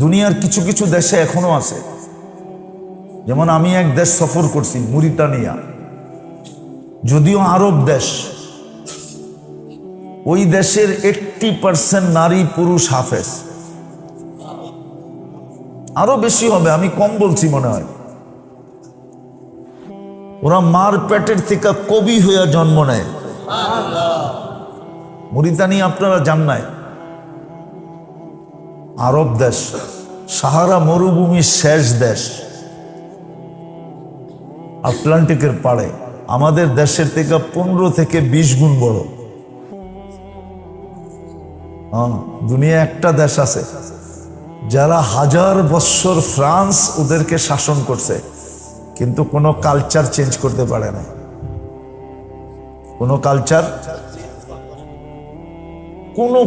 দুনিয়ার কিছু কিছু দেশে এখনো আছে। যেমন আমি এক দেশ সফর করছি, মরিতানিয়া, যদিও আরব দেশ। ওই দেশের 80% নারী পুরুষ হাফেজ, আরো বেশি হবে, আমি কম বলছি মনে হয়। ওরা মার পেটের থেকে কবি হইয়া জন্ম নেয়। মরিতানিয়া আপনারা জান নাই, আরব দেশ, সাহারা মরুভূমির শেষ দেশ, আটলান্টিকের পাড়ে, আমাদের দেশের থেকে 15 থেকে 20 গুণ বড়। দুনিয়া একটা দেশ আছে যারা 1000 বৎসর ফ্রান্স ওদেরকে শাসন করছে, কিন্তু কোনো কালচার চেঞ্জ করতে পারে না। কোনো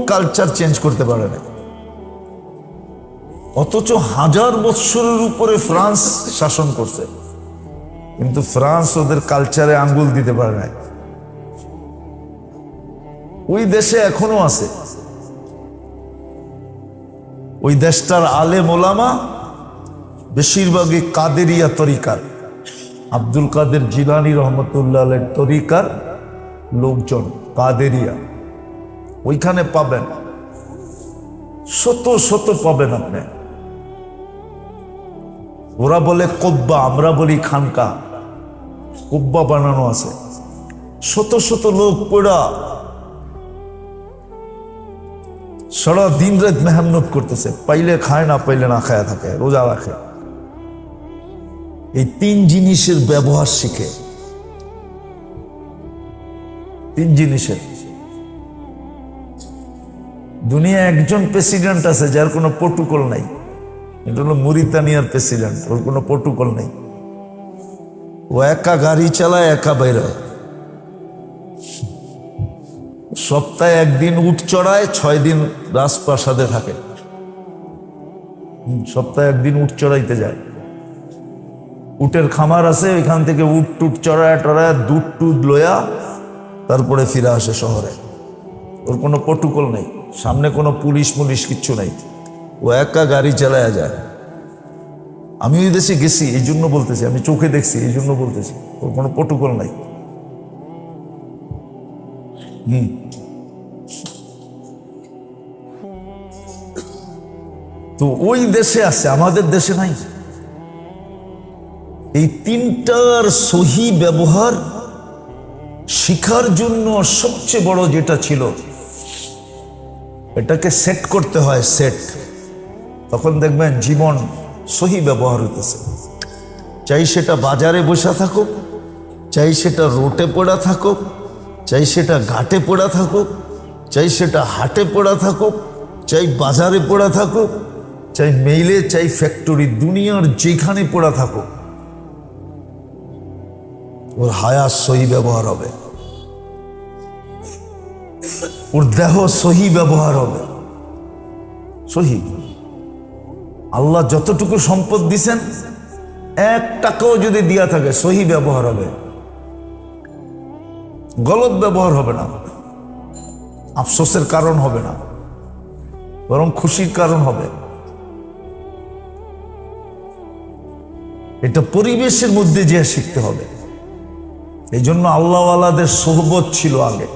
কালচার চেঞ্জ করতে পারে না। অথচ 1000 বৎসরের উপরে ফ্রান্স শাসন করছে, কিন্তু ফ্রান্স ওদের কালচারে আঙ্গুল দিতে পারে না। ওই দেশে এখনো আছে। ওই দেশটার আলেম ওলামা বেশিরভাগই কাদেরিয়া তরিকার, আব্দুল কাদের জিলানী রহমতুল্লাহ আলাইহির তরিকার লোকজন, কাদেরিয়া। ওইখানে পাবেন, শত শত পাবেন আপনি। ওরা বলে কব্বা, আমরা বলি খানকা। কব্বা বানানো আছে, শত শত লোক পড়া সারা দিন রাত মেহনত করতেছে, পাইলে খায়, না পাইলে না খায় থাকে, রোজা রাখে। এই 3 জিনিসের ব্যবহার শিখে, 3 জিনিসের। দুনিয়া একজন প্রেসিডেন্ট আছে যার কোনো প্রোটোকল নাই, এটা হলো মরিতানিয়ার প্রেসিডেন্ট। ওর কোনো প্রোটোকল নেই, ও একা গাড়ি চালায়, একা বাইরে হয়। সপ্তাহে 1 দিন উট চড়ায়, 6 দিন রাজপ্রাসাদে থাকে। সপ্তাহে 1 দিন উট চড়াইতে যায়, উটের খামার আছে, এখান থেকে উট টুট চড়ায় টড়ায় দুধ টুধ লয়া তারপরে ফিরে আসে শহরে। ওর কোনো প্রোটোকল নেই, সামনে কোনো পুলিশ মুলিশ কিচ্ছু নেই, ও একা গাড়ি চালায়া যায়। আমি ওই দেশে গেছি, এই জন্য বলতেছি, আমি চোখে দেখছি এই জন্য বলতেছি। ওর কোনো প্রোটোকল নাই। তো ওই দেশে আছে, আমাদের দেশে নাই। এই 3টার সহি ব্যবহার শিখার জন্য সবচেয়ে বড় যেটা ছিল, এটাকে সেট করতে হয়, সেট। তখন দেখবেন জীবন সহি ব্যবহার হইতেছে। চাই সেটা বাজারে বসে থাকুক, চাই সেটা রোটে পড়া থাকুক, চাই সেটা ঘাটে পড়া থাকুক, চাই সেটা হাটে পড়া থাকুক, চাই বাজারে পড়া থাকুক, চাই মেইলে, চাই ফ্যাক্টরি, দুনিয়ার যেখানে পড়া থাকুক, ওর হায়াত সহি ব্যবহার হবে, ওর দেহ সহি ব্যবহার হবে। সহি। আল্লাহ যতটুকু সম্পদ দিছেন, 1 টাকাও যদি দিয়া থাকে, সহি ব্যবহার হবে, গলত ব্যবহার হবে না, আফসোসের কারণ হবে না, বরং খুশির কারণ হবে। এটা পরিবেশের মধ্যে যে শিখতে হবে। এই জন্য আল্লাহওয়ালাদের সোহবত ছিল আগে,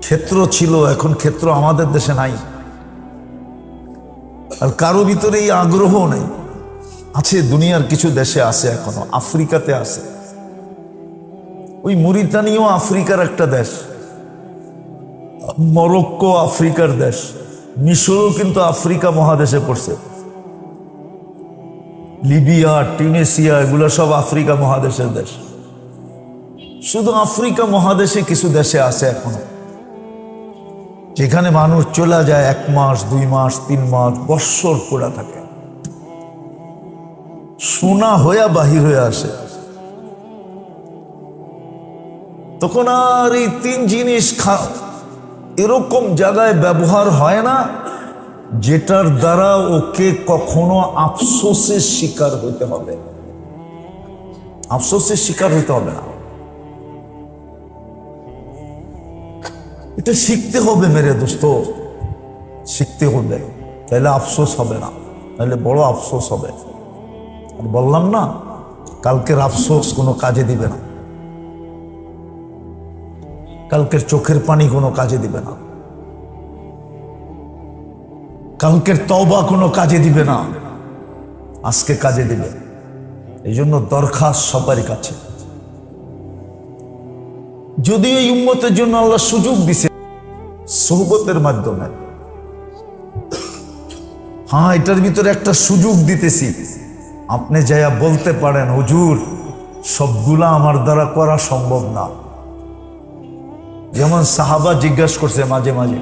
ক্ষেত্র ছিল, এখন ক্ষেত্র আমাদের দেশে নাই। আর কারো ভিতরে এই আগ্রহ নেই। আছে, দুনিয়ার কিছু দেশে আছে, এখনো আফ্রিকাতে আছে। ওই মরিতানিয়াও আফ্রিকার একটা দেশ, মরক্কো আফ্রিকার দেশ, মিশরও কিন্তু আফ্রিকা মহাদেশে পড়ছে। লিবিয়া, টিউনিসিয়া, এগুলো সব আফ্রিকা মহাদেশের দেশ। শুধু আফ্রিকা মহাদেশে কিছু দেশে আছে এখনো, যেখানে মানুষ চলে যায় 1 মাস, 2 মাস, 3 মাস, বৎসর পড়া থাকে, সোনা হইয়া বাহির হয়ে আসে। তখন আর এই 3 জিনিস এরকম জায়গায় ব্যবহার হয় না যেটার দ্বারা ওকে কখনো আফসোসের শিকার হইতে হবে। আফসোসের শিকার হইতে হবে না। এটা শিখতে হবে মেরে দোস্ত। শিখতে হবে, তাহলে আফসোস হবে না, তাহলে বড় আফসোস হবে। আর বললাম না, কালকের আফসোস কোনো কাজে দিবে না, কালকের চোখের পানি কোনো কাজে দিবে না, কালকের তওবা কোনো কাজে দিবে না, আজকে কাজে দিবে। এই জন্য দরখাস্ত সবারই কাছে, যদিও এই উম্মতের জন্য আল্লাহ সুযোগ দিছে সোহবতের মাধ্যমে, হ্যাঁ এটার ভিতরে একটা সুযোগ দিতেছি, আপনি যাইয়া বলতে পারেন হুজুর সবগুলা আমার দ্বারা করা সম্ভব না। যেমন সাহাবা জিজ্ঞাসা করছে মাঝে মাঝে,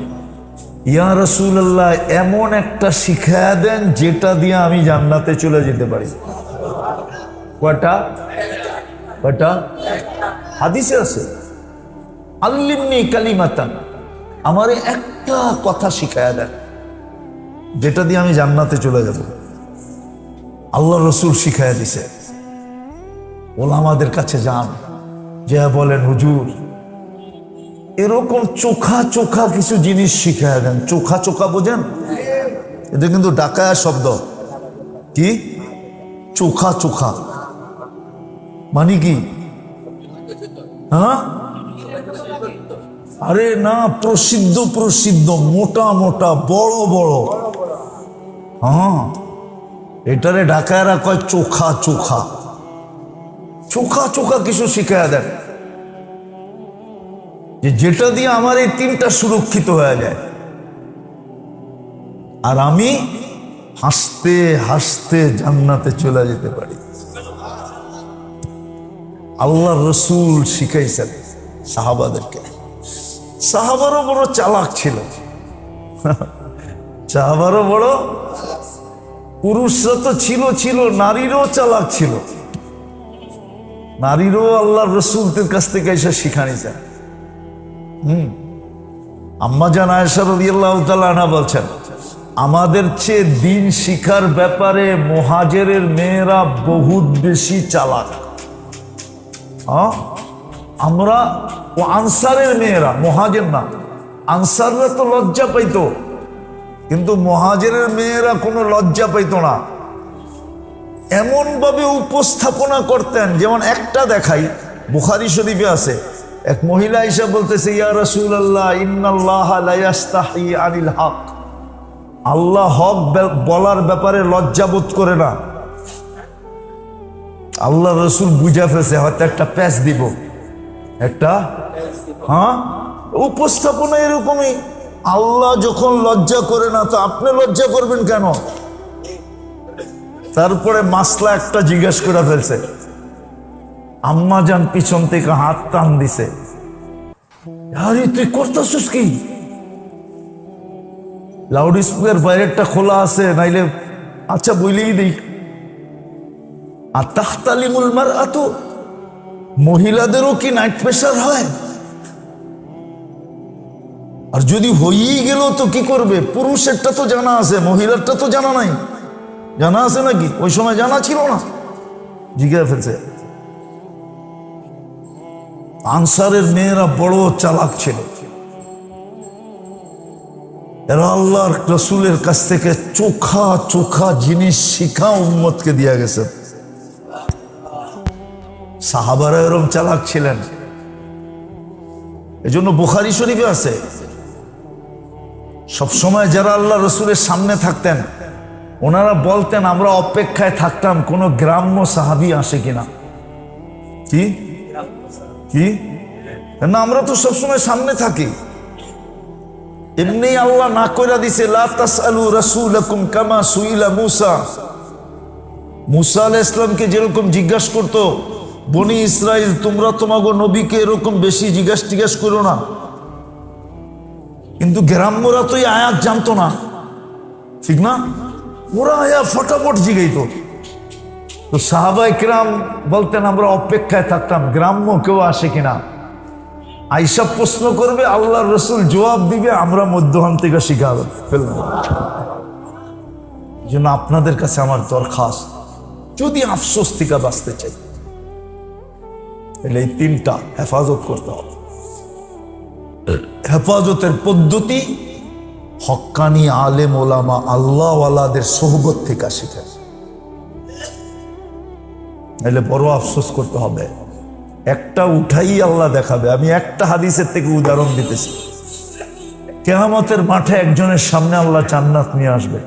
ইয়া রাসূলুল্লাহ এমন একটা শিখায়া দেন যেটা দিয়ে আমি জান্নাতে চলে যেতে পারি। কয়টা? কয়টা? হাদিসে আছে, আল্লিমনি কালিমাতান, আমারে একটা কথা শিখায়া দেন যেটা দিয়ে আমি জান্নাতে চলে যাব। আল্লাহ রসুল শিখায়া দিছে। ওলামাদের কাছে যান, যা বলেন হুজুর এরকম চোখা চোখা কিছু জিনিস শিখায়া দেন। চোখা চোখা বোঝেন? এটা কিন্তু ডাকায়া শব্দ। কি চোখা চোখা মানে কি? হ্যাঁ আরে না, প্রসিদ্ধ প্রসিদ্ধ, মোটা মোটা, বড় বড়। হ্যাঁ এটারে ঢাকায়রা কয় চোখা চোখা। চোখা চোখা কিছু শিখায়া দেন যেটা দিয়ে আমার এই তিনটা সুরক্ষিত হয়ে যায়, আর আমি হাসতে হাসতে জান্নাতে চলে যেতে পারি। আল্লাহ রসুল শিখাইছেন সাহাবাদেরকে। সাহাবারও বড় চালাক ছিল, সাহাবারও বড়, পুরুষরা তো ছিল ছিল, নারীরও চালাক ছিল। নারীরও আল্লাহ রসুলদের কাছ থেকে এসে শিখা নিয়েছেন। আম্মা জান আয়েশা রাদিয়াল্লাহু তাআলা আনহা বলছেন, আমাদের চেয়ে দিন শিখার ব্যাপারে মুহাজিরের মেয়েরা বহুত বেশি চালাক। আমরা ও আনসারের মেয়েরা, মুহাজির না, আনসাররা তো লজ্জা পাইতো, কিন্তু মুহাজিরের মেয়েরা কোনো লজ্জা পাইতো না। এমন ভাবে উপস্থাপনা করতেন, যেমন একটা দেখাই, বুখারী শরীফে আছে, এক মহিলা এসে বলতেছে, ইয়া রাসূলুল্লাহ ইন্নাল্লাহা লা ইস্তাহি আনিল হক, আল্লাহ হক বলার ব্যাপারে লজ্জা বোধ করে না। আল্লাহ রসুল বুঝা ফেলছে হয়তো একটা প্যাচ দিব, একটা, হ্যাঁ উপস্থাপনা এরকমই। আল্লাহ যখন লজ্জা করে না তো আপনি লজ্জা করবেন কেন? তারপরে মাসলা একটা জিজ্ঞাসা করে ফেলছে। আম্মা জান পিছন থেকে হাত টান দিছে, আরে তুই করতেছিস কি? লাউড স্পিকার বাইরেরটা খোলা আছে, নাইলে আচ্ছা বইলেই দিই। আর তাহতালিমুল মারআতু, মহিলাদেরও কি নাইট প্রেসার হয়? আর যদি হয়েই গেল তো কি করবে? পুরুষেরটা তো জানা আছে, মহিলারটা তো জানা নাই। জানা আছে নাকি? ওই সময় জানা ছিল না, জিজ্ঞাসা ফেলছে। আনসারের মেয়েরা বড় চালাক ছিল, এরা আল্লাহর রসুলের কাছ থেকে চোখা চোখা জিনিস শিখা উম্মতকে দিয়া গেছে। সাহাবারা এরকম চালাক ছিলেন। এজন্য বুখারী শরীফে আছে, সবসময় যারা আল্লাহ রসুলের সামনে থাকতেন ওনারা বলতেন, আমরা অপেক্ষায় থাকতাম কোন গ্রাম্য সাহাবী আসে কিনা। কি কি না, আমরা তো সবসময় সামনে থাকি। এমনি আল্লাহ না কইরা দিছে, লা তাসআলু রাসূলাকুম কামা সুইলা মূসা। মূসা আলাইহিস সালামকে যেরকম জিজ্ঞাসা করতো বনি ইসরাইল, তোমরা তোমাগো নবীকে এরকম বেশি জিজ্ঞাসা করো না। কিন্তু গ্রাম্যরা তো এই আয়াত জানতো না, ঠিক না? ওরা আয়াত ফটাফট জিগাইতো। তো সাহাবায়ে কিরাম বলতেন, আমরা অপেক্ষায় থাকতাম গ্রাম্য কেউ আসে কিনা। আয়েশা প্রশ্ন করবে, আল্লাহর রসুল জবাব দিবে, আমরা মধ্যখান থেকে শিখাবো ফেলবো। এই জন্য আপনাদের কাছে আমার দরখাস্ত, যদি আফসোস থেকে বাঁচতে চাই তাহলে এই তিনটা হেফাজত করতে হবে। হেফাজতের পদ্ধতি হক্কানি আলেম ওলামা আল্লাহওয়ালাদের সোহবত থেকে শিখেন, নাহলে বড় আফসোস করতে হবে। একটা উঠাই আল্লাহ দেখাবে। আমি একটা হাদিসের থেকে উদাহরণ দিতেছি। কিয়ামতের মাঠে একজনের সামনে আল্লাহ জান্নাত নিয়ে আসবে,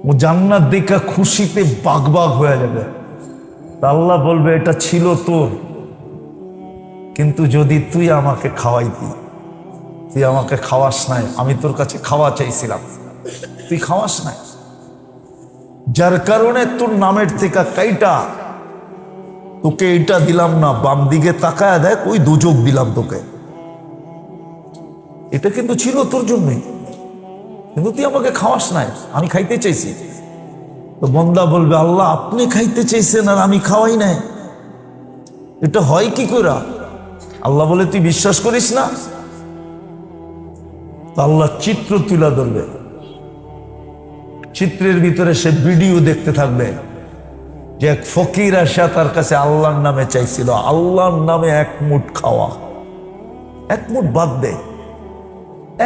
ও জান্নাত দেখা খুশিতে বাগ বাগ হয়ে যাবে। আল্লাহ বলবে এটা ছিল তোর, কিন্তু যদি তুই আমাকে খাওয়াইতি, তুই আমাকে খাওয়াস নাই, আমি তোর কাছে খাওয়া চাইছিলাম, তুই খাওয়াস নাই, যার কারণে তোর নামের থেকে কাইটা তোকে এটা দিলাম না। বাম দিকে তাকায় দেখ, ওই দুযোগ দিলাম তোকে, এটা কিন্তু ছিল তোর জন্যই, কিন্তু তুই আমাকে খাওয়াস নাই, আমি খাইতে চাইছি। তো বন্দা বলবে আল্লাহ আপনি খাইতে চাইছেন আর আমি খাওয়াই নাই, এটা হয় কি করে? আল্লাহ বলে তুই বিশ্বাস করিস না? তো আল্লাহ চিত্র তুলে ধরবে, চিত্রের ভিতরে সে ভিডিও দেখতে থাকবে যে এক ফকির আসা তার কাছে আল্লাহর নামে চাইছিল, আল্লাহর নামে এক মুঠ খাওয়া, এক মুঠ বাদ দে,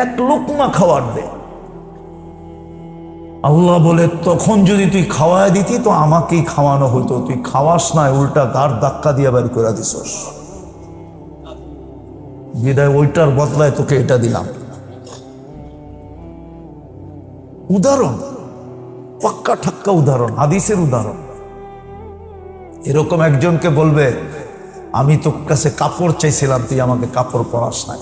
এক লোকমা খাওয়ার দে। আল্লাহ বলে তখন যদি তুই খাওয়ায় দিতি তো আমাকেই খাওয়ানো হতো, তুই খাওয়াস না, উল্টা গাড় ধাক্কা দিয়ে বের করে দিছস, বিদায় ওইটার বদলায় তোকে এটা দিলাম। উদাহরণ, পাক্কা ঠাক্কা উদাহরণ, হাদিসের উদাহরণ। এরকম একজনকে বলবে আমি তোর কাছে কাপড় চাইছিলাম, তুই আমাকে কাপড় পরাস নাই।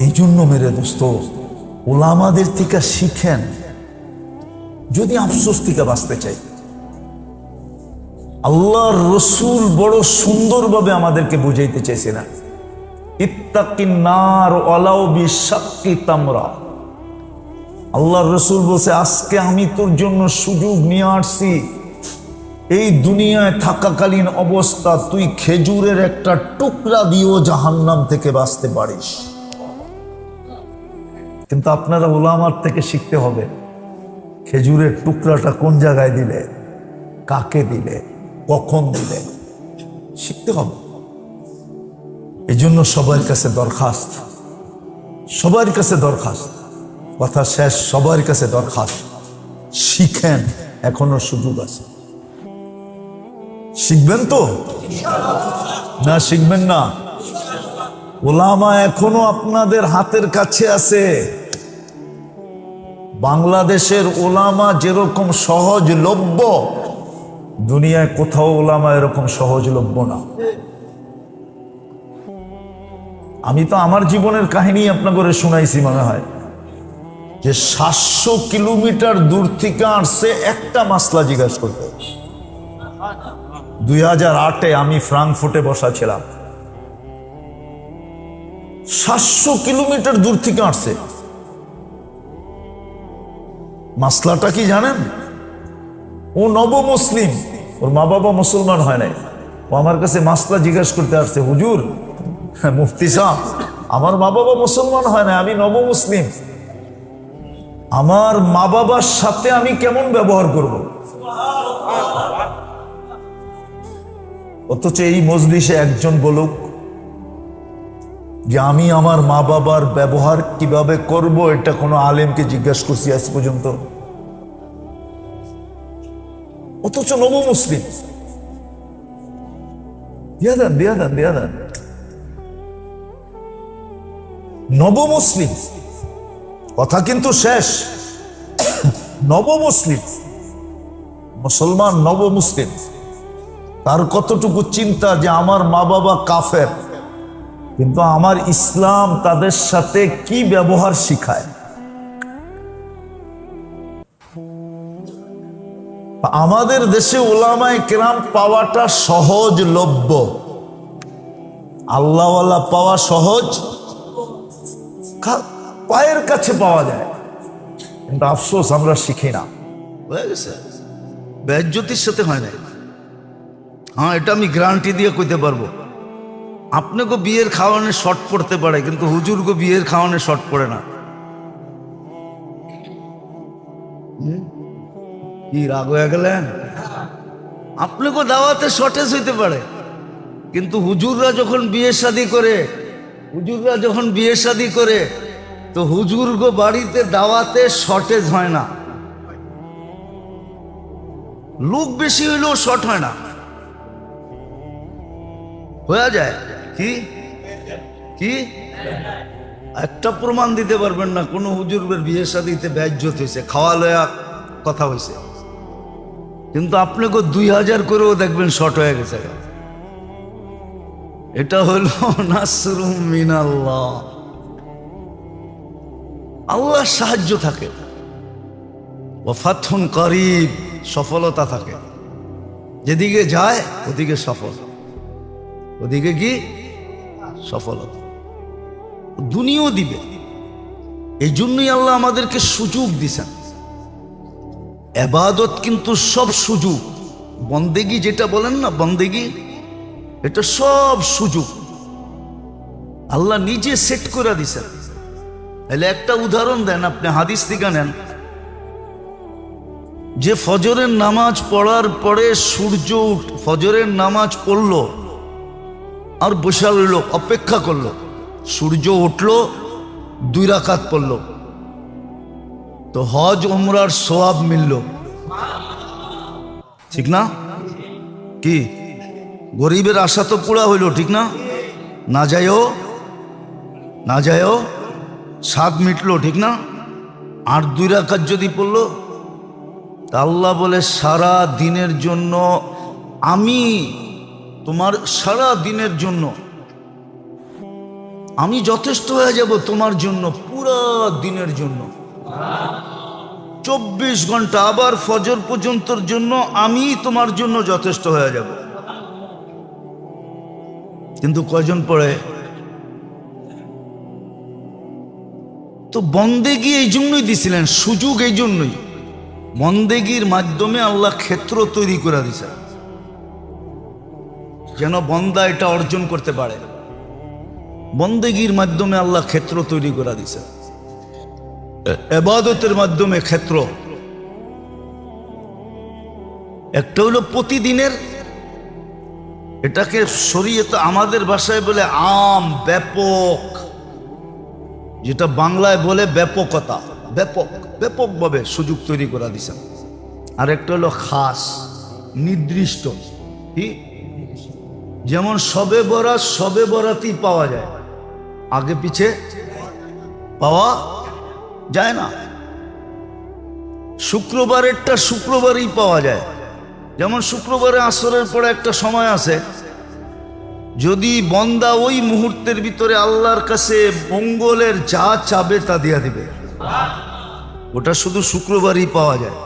এই জন্য মেরে দোস্ত, ওলামাদের থেকে শিখেন যদি আফসোস থেকে বাঁচতে চাই। আল্লাহর রসুল বড় সুন্দরভাবে আমাদেরকে বুঝাইতে চাইছে না, ইত্তাকিন নার ওয়ালাউ বিশাক্কি তামরা। আল্লাহর রসুল বলছে আজকে আমি তোর জন্য সুযোগ নিয়ে আসছি, এই দুনিয়ায় থাকাকালীন অবস্থা তুই খেজুরের একটা টুকরা দিয়েও জাহান্নাম থেকে বাঁচতে পারিস। কিন্তু আপনারা ওলামার থেকে শিখতে হবে খেজুরের টুকরাটা কোন জায়গায় দিলে, কাকে দিলে, কখন দিলে, শিখতে হবে। এই জন্য সবার কাছে দরখাস্ত, সবার কাছে দরখাস্ত, কথা শেষ, সবার কাছে দরখাস্ত, শিখেন, এখনো সুযোগ আছে। শিখবেন তো না? শিখবেন না? ওলামা এখনো আপনাদের হাতের কাছে আছে। বাংলাদেশের ওলামা যেরকম সহজলভ্য, দুনিয়ায় কোথাও ওলামা এরকম সহজলভ্য না। আমি তো আমার জীবনের কাহিনী আপনাকে শুনাইছি মনে হয়, যে 700 কিলোমিটার দূর থেকে আসছে একটা মাসলা জিজ্ঞাসা করতে। 2008-এ আমি ফ্রাঙ্কফুর্টে বসা ছিলাম, 700 কিলোমিটার দূর থেকে আসছে। মাসলাটা কি জানেন? ও নব মুসলিম, ওর মা বাবা মুসলমান হয় নাই, ও আমার কাছে মাসলা জিজ্ঞাসা করতে আসছে, হুজুর মুফতি সাহেব আমার মা বাবা মুসলমান হয় না, আমি নব মুসলিম, আমার মা বাবার সাথে আমি কেমন ব্যবহার করব? অথচ এই মজলিসে একজন বলুক যে আমি আমার মা বাবার ব্যবহার কিভাবে করব, এটা কোনো আলেমকে জিজ্ঞাসা করছি আজ পর্যন্ত? অথচ নব মুসলিম। দিয়া দেন নব মুসলিম, কথা কিন্তু শেষ। নব মুসলিম, মুসলমান নব মুসলিম, তার কতটুকু চিন্তা যে আমার মা বাবা কাফের, কিন্তু আমার ইসলাম তাদের সাথে কি ব্যবহার শিখায়। আমাদের দেশে উলামায়ে কেরাম পাওয়াটা সহজলভ্য, আল্লাহওয়ালা পাওয়া সহজ, পায়ের কাছে পাওয়া যায়, কিন্তু আফসোস আমরা শিখি না। হয়ে গেছে, বেজ্জতির সাথে হয় না। হ্যাঁ, এটা আমি গ্যারান্টি দিয়ে কইতে পারবো। আপনাকে বিয়ের খাওয়ানোর শর্ট পড়তে পারে, কিন্তু হুজুরকে বিয়ের খাওয়ানোর শর্ট পড়ে না। কি রাগ হয়ে গেলেন? আপনাকে দাওয়াতে শর্টেজ হইতে পারে, কিন্তু হুজুররা যখন বিয়ে শাদী করে হুজুররা যখন বিয়ে শাদী করে তো হুজুরগো বাড়িতে দাওয়াতে শর্টেজ হয় না, লোক বেশি হইলেও শর্ট হয় না, হয়ে যায়। কি কি একটা প্রমাণ দিতে পারবেন না কোন হুজুরের বিয়ে শাদীতে বেইজ্জত হয়েছে, খাওয়া লয়া কথা হয়েছে, কিন্তু আপনাকে 2000 করেও দেখবেন শর্ট হয়ে গেছে। এটা হইল নাসরুম মিনাল্লাহ, আল্লাহর সাহায্য থাকে, ওয়া ফাতহুন করিব, সফলতা থাকে, যেদিকে যায় ওদিকে সফল, ওদিকে কি সফলতা, দুনিয়াও দিবে। এই জন্যই আল্লাহ আমাদেরকে সুযোগ দিছেন। ইবাদত কিন্তু সব সুযোগ, বন্দেগি যেটা বলেন না বন্দেগি, এটা সব সুযোগ আল্লাহ নিজে সেট করে দিছেন। তাহলে একটা উদাহরণ দেন, আপনি হাদিস থেকে নেন, যে ফজরের নামাজ পড়ার পরে সূর্য ফজরের নামাজ পড়লো আর বসে রইল, অপেক্ষা করলো, সূর্য উঠলো, 2 রাকাত পড়লো, তো হজ উমরার সওয়াব মিলল, ঠিক না? কি গরিবের আশা তো পুরা হইল, ঠিক না? না যায়ও স্বাদ মিটলো, ঠিক না? আর 2 রাকাত যদি পড়লো, তা আল্লাহ বলে সারা দিনের জন্য আমি তোমার, সারা দিনের জন্য আমি যথেষ্ট হয়ে যাব তোমার জন্য, পুরা দিনের জন্য 24 ঘন্টা, আবার ফজর পর্যন্তর জন্য আমি তোমার জন্য যথেষ্ট হয়ে যাব। কিন্তু কয়জন পড়ে? তো বন্দেগি এই জন্যই দিছিলেন, সুযোগ এই জন্যই, বন্দেগির মাধ্যমে আল্লাহ ক্ষেত্র তৈরি করে দিছে যেন বন্দা এটা অর্জন করতে পারে। বন্দেগির মাধ্যমে আল্লাহ ক্ষেত্র তৈরি করে দিছে, ইবাদতের মাধ্যমে ক্ষেত্র। একটা হলো প্রতিদিনের, এটাকে শরীয়তে আমাদের ভাষায় বলে আম, ব্যাপক, যেটা বাংলায় বলে ব্যাপকতা, ব্যাপকভাবে সুযোগ তৈরি করে দিছেন। আর একটা হলো খাস, নির্দিষ্ট। কি? যেমন সবে বরাতই পাওয়া যায়, আগে পিছে পাওয়া যায় না। শুক্রবারেরটা শুক্রবারই পাওয়া যায়, যেমন শুক্রবারে আসরের পরে একটা সময় আছে, যদি বন্দা ওই মুহূর্তের ভিতরে আল্লাহর কাছে মঙ্গলের যা চাবে তা দিয়া দিবে, ওটা শুধু শুক্রবারই পাওয়া যায়,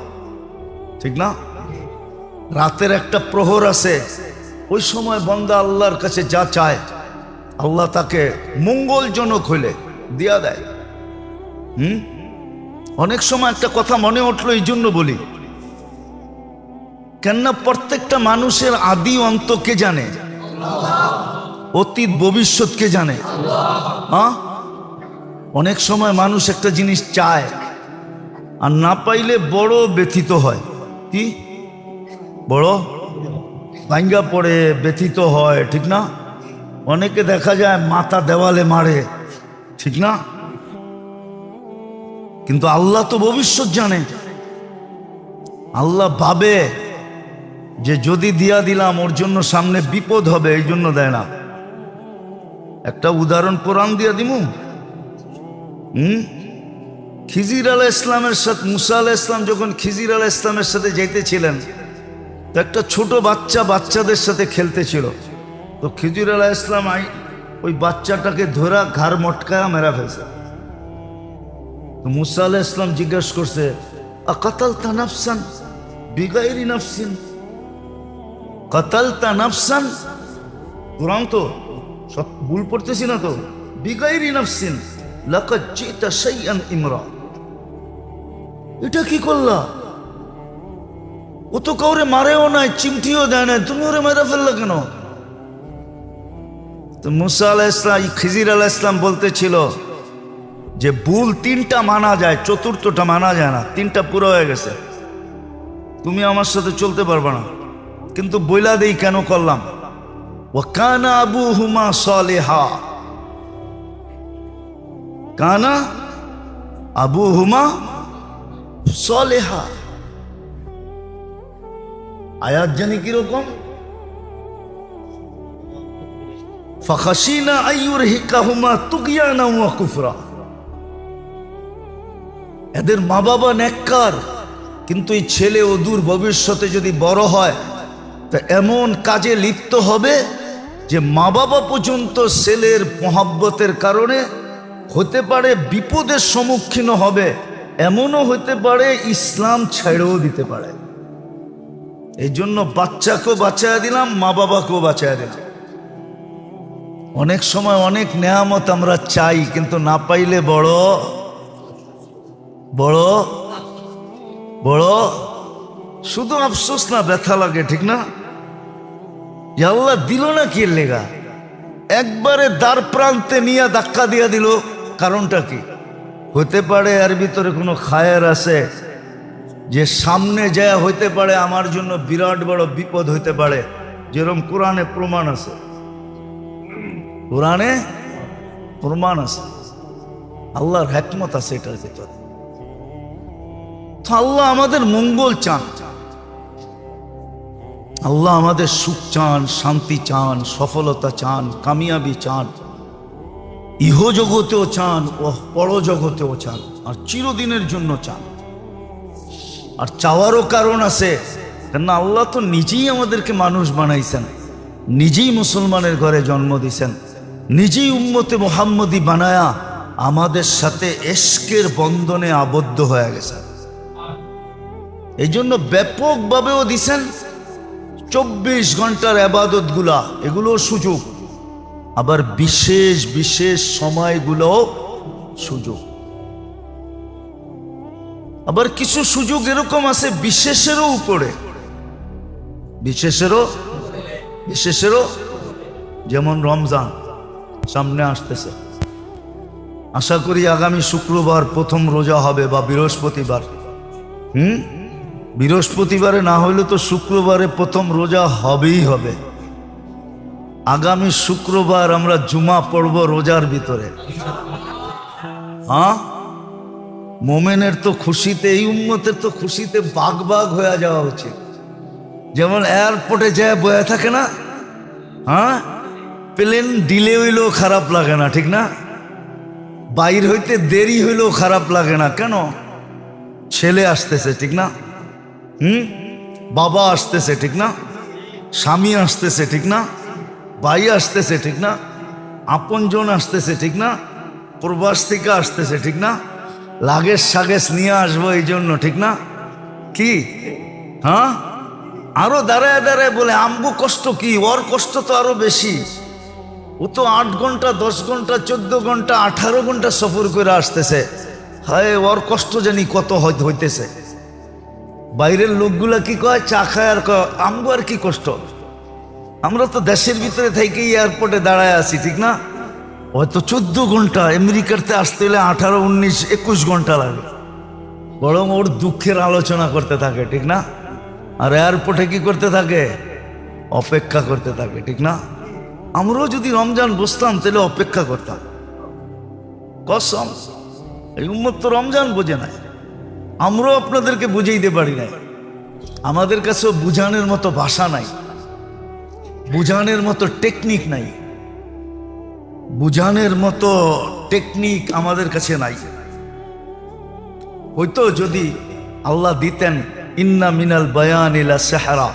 ঠিক না? রাতের একটা প্রহর আছে, ওই সময় বন্দা আল্লাহর কাছে যা চায় আল্লাহ তাকে মঙ্গলজনক হইলে দিয়া দেয়। অনেক সময় একটা কথা মনে উঠলো, এই জন্য বলি, কেননা প্রত্যেকটা মানুষের আদি অন্ত কে জানে? অতীত ভবিষ্যৎ কে জানে? অনেক সময় মানুষ একটা জিনিস চায় আর না পাইলে বড় ব্যথিত হয়। কি? বড় ভাঙ্গা পড়ে, ব্যথিত হয়, ঠিক না? অনেকে দেখা যায় মাথা দেওয়ালে মারে, ঠিক না? কিন্তু আল্লাহ তো ভবিষ্যৎ জানে। আল্লাহ ভাবে যে যদি দিয়া দিলাম ওর জন্য সামনে বিপদ হবে, এই জন্য দেয় না। একটা উদাহরণ কোরআন দিয়া দিমু। খিজির আলাইহিস ইসলামের সাথে মুসা আলাইহিস ইসলাম যখন খিজির আলাইহিস ইসলামের সাথে যাইতেছিলেন, তো একটা ছোট বাচ্চাদের সাথে খেলতেছিল, তো খিজির আলাইহিস ইসলাম ওই বাচ্চাটাকে ধরা ঘাড় মটকায়া মেরা ফেলছে। তো মুসা আলাইহিস ইসলাম জিজ্ঞাসা করছে, আকাতালতা নাফসান বিগাইরি নাফসিন, কাতালতা নাফসান, কোরআন তো সব ভুল পড়তেছি না তো, বিগাইরি নাফসিন লাকাদ জিতা শাইআন ইমরা, এটা কি করলা? ও তো কাউরে মারেও নাই, চিমটিও দেয় নাই, তুমি ওরে মেরে ফেললা কেন? তো মুসা আলাইহিস ইসলাম, খিজির আলাইহিস ইসলাম বলতেছিল যে ভুল 3টা মানা যায়, 4টা মানা যায় না, 3টা পুরো হয়ে গেছে, তুমি আমার সাথে চলতে পারবে না, কিন্তু বইলা দেই কেন করলাম। ওয়া কানা আবুহুমা সালিহা, কানা আবুহুমা সালেহা। আয়াত জানি কিরকম, ফাখাশিনা আইয়ুরহিকাহুমা তুগয়ানা ওয়া কুফরা। এদের মা বাবা নেককার, কিন্তু এই ছেলে অদূর ভবিষ্যতে যদি বড় হয় তা এমন কাজে লিপ্ত হবে যে মা বাবা পর্যন্ত ছেলের মহব্বতের কারণে হতে পারে বিপদের সম্মুখীন হবে, এমনও হতে পারে ইসলাম ছেড়েও দিতে পারে। এই জন্য বাচ্চাকেও বাঁচায় দিলাম, মা বাবাকেও বাঁচায় দিলাম। অনেক সময় অনেক নেয়ামত আমরা চাই, কিন্তু না পাইলে বড় বড় বড় শুধু আফসোস না, ব্যথা লাগে, ঠিক না? যে আল্লাহ দিল না কি লেগা, একবারে দ্বার প্রান্তে নিয়ে ধাক্কা দিয়া দিল, কারণটা কি? হতে পারে এর ভিতরে কোনো খায়ের আছে, যে সামনে যায় হইতে পারে আমার জন্য বিরাট বড় বিপদ হইতে পারে, যেরকম কোরআনে প্রমাণ আছে, কোরআনে প্রমাণ আছে, আল্লাহর হিকমত আছে এটার ভিতরে। তো আল্লাহ আমাদের মঙ্গল চান, আল্লাহ আমাদের সুখ চান, শান্তি চান, সফলতা চান, কামিয়াবি চান, ইহ জগতেও চান ও পরজগতেও চান, আর চিরদিনের জন্য চান। আর চাওয়ারও কারণ আছে, কেন আল্লাহ তো নিজেই আমাদেরকে মানুষ বানাইছেন, নিজেই মুসলমানের ঘরে জন্ম দিয়েছেন, নিজেই উম্মতে মুহাম্মদী বানায়া আমাদের সাথে ইশকের বন্ধনে আবদ্ধ হয়ে গেছে। এই জন্য ব্যাপকভাবেও দিছেন 24 ঘন্টার ইবাদত গুলা, এগুলো সুযোগ, আবার বিশেষ বিশেষ সময়গুলো সুযোগ। আবার কিছু সুযোগ এরকম আছে বিশেষেরও উপরে, বিশেষেরও, যেমন রমজান সামনে আসতেছে, আশা করি আগামী শুক্রবার প্রথম রোজা হবে বা বৃহস্পতিবার। বৃহস্পতিবারে না হইলে তো শুক্রবারে প্রথম রোজা হবেই হবে। আগামী শুক্রবার আমরা জুমা পড়ব রোজার ভিতরে। হ্যাঁ, মোমেনের তো খুশিতে, এই উম্মতের তো খুশিতে বাগ বাগ হয়ে যাওয়া উচিত। যেমন এয়ারপোর্টে যায় বয়ে থাকে না, হ্যাঁ, প্লেন ডিলে হইলেও খারাপ লাগে না, ঠিক না? বাইর হইতে দেরি হইলেও খারাপ লাগে না, কেন? ছেলে আসতেছে, ঠিক না? বাবা আসতেছে, ঠিক না? স্বামী আসতেছে, ঠিক না? ভাই আসতেছে, ঠিক না? আপনজন আসতেছে, ঠিক না? প্রবাস থেকে আসতেছে, ঠিক না? লাগেজ সাগেজ নিয়ে আসবো এই জন্য, ঠিক না? কি হ্যাঁ, আরো দাঁড়ায় দাঁড়ায় বলে আমগো কষ্ট কি, ওর কষ্ট তো আরো বেশি। ও তো 8 ঘন্টা 10 ঘন্টা 14 ঘন্টা 18 ঘন্টা সফর করে আসতেছে, হায় ওর কষ্ট জানি কত হইতেছে। বাইরের লোকগুলা কি কয়, চা খায় আর কয় আমগো আর কি কষ্ট, আমরা তো দেশের ভিতরে থেকেই এয়ারপোর্টে দাঁড়ায় আছি, ঠিক না? হয়তো 14 ঘন্টা, আমেরিকাতে আসতে হলে 18, 19, 21 ঘন্টা লাগে, বরং ওর দুঃখের আলোচনা করতে থাকে, ঠিক না? আর এয়ারপোর্টে কি করতে থাকে, অপেক্ষা করতে থাকে, ঠিক না? আমরাও যদি রমজান বসতাম তাহলে অপেক্ষা করতাম। কসম, এই উম্মত তো রমজান বোঝে না, আমরাও আপনাদেরকে বুঝাইতে পারি না, আমাদের কাছেও বুঝানোর মতো ভাষা নাই, বুঝানোর মতো টেকনিক নাই, বুঝানোর মতো টেকনিক আমাদের কাছে নাই। হয়তো যদি আল্লাহ দিতেন ইন্না মিনাল বায়ান ইলা সাহরা,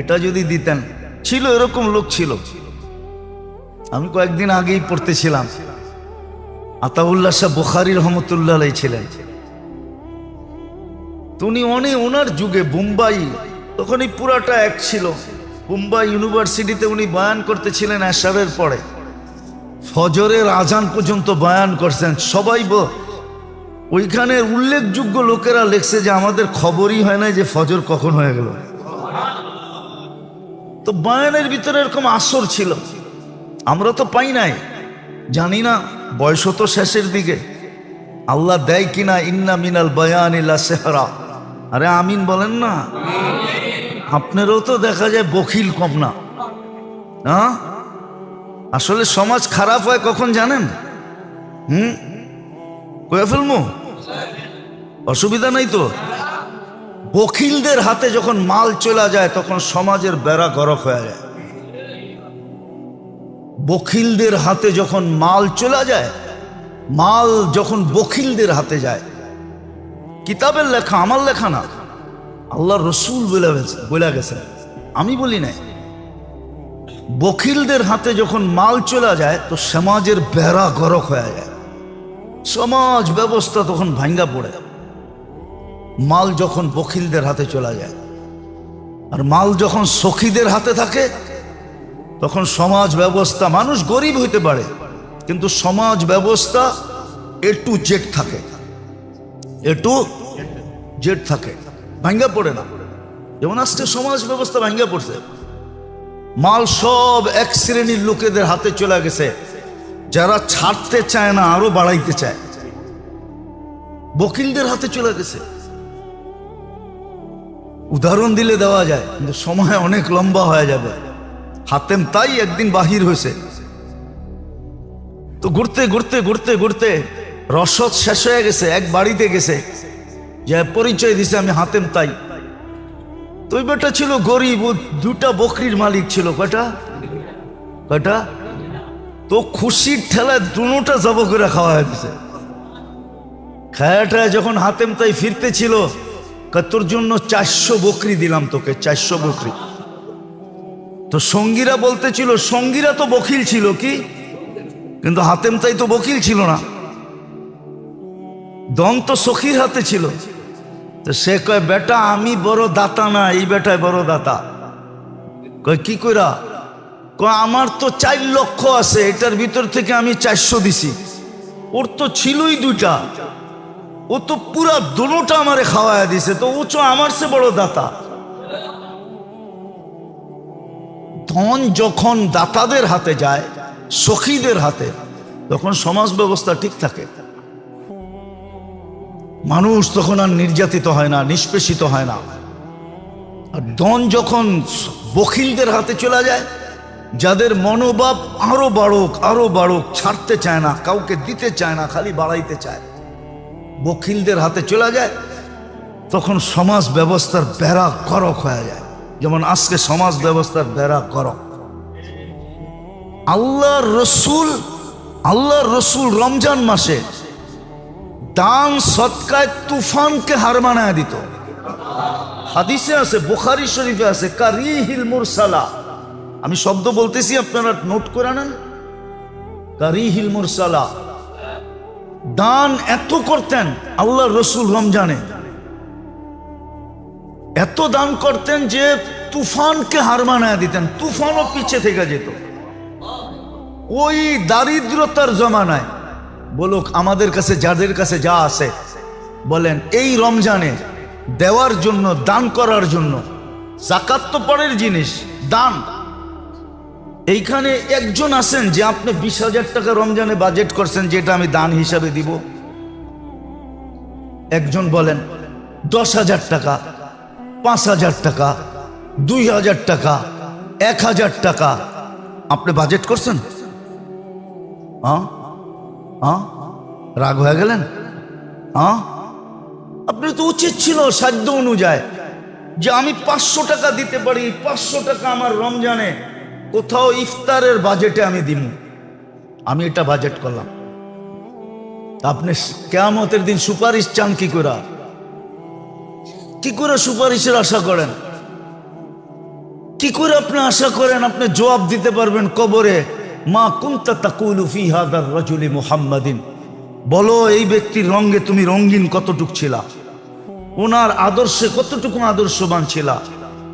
এটা যদি দিতেন, ছিল এরকম লোক ছিল, আমি কয়েকদিন আগেই পড়তেছিলাম, আতাউল্লাহ শাহ বুখারী রহমতুল্লাহ আলাইহি ছিলেন। উনি ওনার যুগে বোম্বাই, তখন এই পুরাটা এক ছিল, বোম্বাই ইউনিভার্সিটিতে উনি বয়ান করতেছিলেন এশারের পরে, ফজরের আজান পর্যন্ত বয়ান করছেন। সবাই ওইখানে উল্লেখযোগ্য লোকেরা লেখছে যে আমাদের খবরই হয় না যে ফজর কখন হয়ে গেল। তো বয়ানের ভিতরে এরকম আসর ছিল, আমরা তো পাই নাই, জানি না, বয়স তো শেষের দিকে, আল্লাহ দেয় কিনা ইন্না মিনাল বায়ান ইলা সাহরা। আরে আমিন বলেন না, আপনারও তো দেখা যায় বখিল কম না। আসলে সমাজ খারাপ হয় কখন জানেন? কয়ে ফেলবো, অসুবিধা নাই তো। বখিলদের হাতে যখন মাল চলে যায় তখন সমাজের বেড়া গরক হয়ে যায়। বখিলদের হাতে যখন মাল চলে যায়, মাল যখন বখিলদের হাতে যায়, কিতাবের লেখা, আমার লেখা না, আল্লাহ রসুল বলে গেছেন, আমি বলি নাই। বখিলদের হাতে যখন মাল চলে যায় তো সমাজের বেড়া গরক হয়ে যায়, সমাজ ব্যবস্থা তখন ভাঙ্গা পড়ে। মাল যখন বখিলদের হাতে চলে যায়, আর মাল যখন সখীদের হাতে থাকে তখন সমাজ ব্যবস্থা, মানুষ গরিব হইতে পারে কিন্তু সমাজ ব্যবস্থা A to Z থাকে, A to Z থাকে, ভাঙ্গা পড়ে না। যেমন আজকে সমাজ ব্যবস্থা ভাঙ্গা পড়ছে, মাল সব এক শ্রেণীর লোকেদের হাতে চলে গেছে, যারা ছাড়তে চায় না আরো বাড়াইতে চায়, বকিলদের হাতে চলে গেছে। উদাহরণ দিলে দেওয়া যায় কিন্তু সময় অনেক লম্বা হয়ে যাবে। হাতেম তাই একদিন বাহির হয়েছে, তো ঘুরতে ঘুরতে ঘুরতে ঘুরতে রসদ শেষ হয়ে গেছে, এক বাড়িতে গেছে, যে পরিচয় দিছে আমি হাতেম তাই। তো ওই বেটা ছিল গরিব, দুটা বকরির মালিক ছিল। কয়টা? তো খুশির ঠেলায় দুটা জব করে খাওয়া দিছে। খায়াটা যখন হাতেম তাই ফিরতে ছিল, তোর জন্য 400 বকরি দিলাম তোকে, 400 বকরি। তো সঙ্গীরা বলতেছিল, সঙ্গীরা তো বকিল ছিল কি, কিন্তু হাতেম তাই তো বকিল ছিল না, দম তো সখীর হাতে ছিল। তো সে কয়, বেটা আমি বড় দাতা না, এই বেটায় বড় দাতা। কয় কি কইরা? কয় আমার তো 4 লক্ষ আছে, এটার ভিতর থেকে আমি 400 দিছি, ওর তো ছিলই 2টা, ও তো পুরা দুটা আমারে খাওয়ায় দিছে, তো ও তো আমার চেয়ে বড় দাতা। ধন যখন দাতাদের হাতে যায়, সখীদের হাতে, তখন সমাজ ব্যবস্থা ঠিক থাকে, মানুষ তখন আর নির্যাতিত হয় না, নিষ্পেষিত হয় না। আর ধন যখন বখিলদের হাতে চলে যায়, যাদের মনোভাব আরো বাড়ুক আরো বাড়ুক, ছাড়তে চায় না, কাউকে দিতে চায় না, খালি বাড়াইতে চায়, বখিলদের হাতে চলে যায়, তখন সমাজ ব্যবস্থার বেড়া গরক হয়ে যায়। যেমন আজকে সমাজ ব্যবস্থার বেড়া গরক। আল্লাহর রসুল রমজান মাসে দান সদকায় তুফানকে হার মানায় দিত। হাদিসে আছে, বুখারী শরীফে আছে, কারিহিল মুরসালা। আমি শব্দ বলতেছি, আপনারা নোট করে নেন। কারিহিল মুরসালা, দান এত করতেন আল্লাহর রসুল রমজানে, এত দান করতেন যে তুফানকে হার মানায় দিতেন, তুফানও পিছে থেকে যেত। ওই দারিদ্রতার জমানায় বলুক, আমাদের কাছে যাদের কাছে যা আছে, বলেন এই রমজানে দেওয়ার জন্য, দান করার জন্য, যাকাত তো পরের জিনিস, দান। এইখানে একজন আছেন যে আপনি 20,000 টাকা রমজানে বাজেট করছেন যেটা আমি দান হিসাবে দিব? একজন বলেন 10,000 টাকা, 5,000 টাকা, 2,000 টাকা, 1,000 টাকা আপনি বাজেট করছেন? রাগ হয়ে গেলেন? আপনি তো উচিত ছিল সাধ্য অনুযায়ী যে আমি 500 টাকা দিতে পারি, 500 টাকা আমার রমজানে কোথাও ইফতারের বাজেটে আমি দিব, আমি এটা বাজেট করলাম। আপনি কিয়ামতের দিন সুপারিশ চান কি করে? কি করে সুপারিশের আশা করেন? কি করে আপনি আশা করেন আপনি জবাব দিতে পারবেন কবরে? মা কুনতা তাকুলু ফি হাযার রাজুলি মুহাম্মাদিন, বলো এই ব্যক্তির রঙে তুমি রঙিন কতটুক ছিলা, ওনার আদর্শে কতটুকু আদর্শবান ছিলা,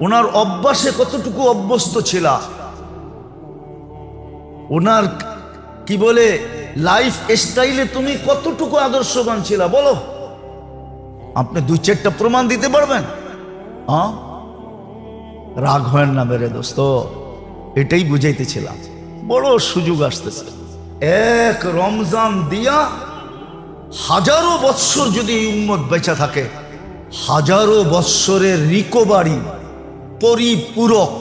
ওনার অভ্যাসে কতটুকু অভ্যস্ত ছিলা, ওনার কি বলে লাইফ স্টাইলে তুমি কতটুকু আদর্শবান ছিলা, বলো। আপনি 2-4টা প্রমাণ দিতে পারবেন? রাগ হয় না মেরে দোস্ত, এটাই বুঝাইতেছিলাম। বড় সুযোগ আসতেছে, এক রমজান দিয়া হাজারো বৎসর যদি উম্মত বেঁচে থাকে, হাজারো বৎসরের রিকভারি, পরিপূরক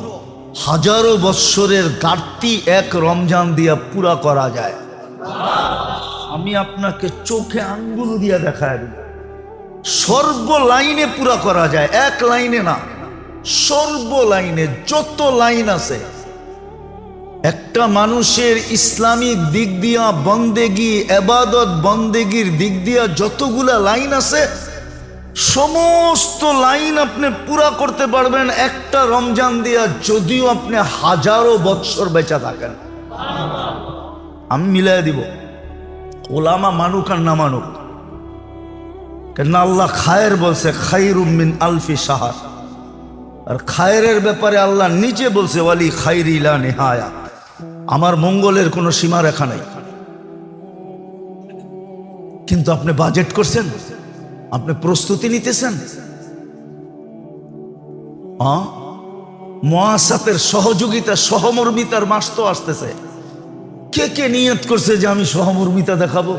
হাজারো বৎসরের ঘাটতি এক রমজান দিয়া পুরা করা যায়। আমি আপনাকে চোখে আঙ্গুল দিয়া দেখায় দেব। সর্ব লাইনে পুরা করা যায়, এক লাইনে না, সর্ব লাইনে যত লাইন আছে। একটা মানুষের ইসলামিক দিক দিয়া বন্দেগি, এবাদত বন্দেগির দিক দিয়া যতগুলা লাইন আছে, সমস্ত লাইন আপনি পুরা করতে পারবেন একটা রমজান দিয়া, যদিও আপনি হাজারো বৎসর বেঁচে থাকেন। আমি মিলাই দিব, ওলামা মানুক আর না মানুক। কেন আল্লাহ খায়ের বলছে, খায়রুম মিন আলফি শাহর। আর খায়ের ব্যাপারে আল্লাহ নিচে বলছে, ওয়ালি খায়রি লা নিহায়া, আমার মঙ্গলের কোনো সীমা রেখা নাই। কিন্তু আপনি বাজেট করছেন, আপনি প্রস্তুতি নিতেছেন। মুআসাসাতের সহযোগিতা, সহমর্মিতার মাস তো আসতেছে। কে কে নিয়ত করছে যে আমি সহমর্মিতা দেখাবো?